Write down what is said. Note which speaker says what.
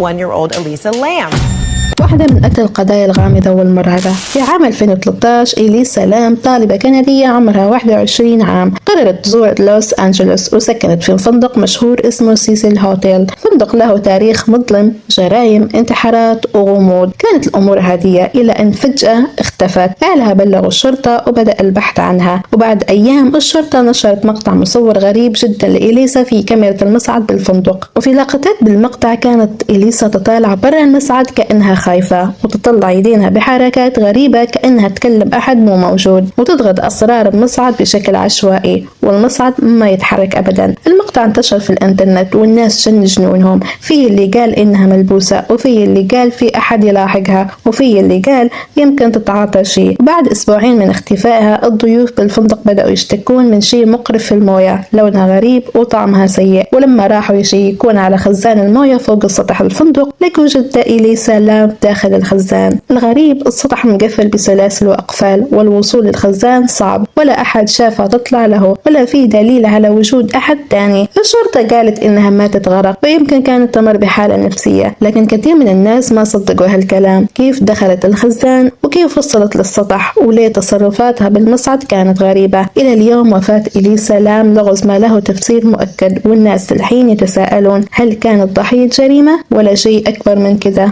Speaker 1: 21-year-old Elisa Lam.
Speaker 2: واحدة من أكثر القضايا الغامضة والمرعبة. في عام 2013 إليسا لام طالبة كندية عمرها 21 عام قررت تزور لوس أنجلوس وسكنت في فندق مشهور اسمه سيسيل هوتيل. فندق له تاريخ مظلم، جرائم، انتحارات وغموض. كانت الأمور هادية إلى أن فجأة اختفت. أهلها بلغوا الشرطة وبدأ البحث عنها، وبعد أيام الشرطة نشرت مقطع مصور غريب جدا لإليسا في كاميرا المصعد بالفندق. وفي لقطات بالمقطع كانت إليسا تطالع برا المصعد كأنها خايفة، وتطلع يدينها بحركات غريبة كأنها تكلم أحد مو موجود، وتضغط أسرار المصعد بشكل عشوائي والمصعد ما يتحرك أبدا. المقطع انتشر في الإنترنت والناس شن جنونهم. في اللي قال إنها ملبوسة، وفي اللي قال في أحد يلاحقها، وفي اللي قال يمكن تتعاطى شيء. بعد أسبوعين من اختفائها الضيوف بالفندق بدأوا يشتكون من شيء مقرف في الموية، لونها غريب وطعمها سيء. ولما راحوا يشيكون على خزان الموية فوق سطح الفندق لقوا جدة إليسا لام داخل الخزان. الغريب السطح مقفل بسلاسل وأقفال، والوصول للخزان صعب، ولا أحد شافها تطلع له، ولا في دليل على وجود أحد تاني. الشرطة قالت إنها ماتت غرق، ويمكن كانت تمر بحالة نفسية، لكن كثير من الناس ما صدقوا هالكلام. كيف دخلت الخزان وكيف وصلت للسطح وليه تصرفاتها بالمصعد كانت غريبة. إلى اليوم وفاة إليسا لام لغز ما له تفسير مؤكد، والناس الحين يتساءلون هل كانت ضحية جريمة ولا شيء أكبر من كذا.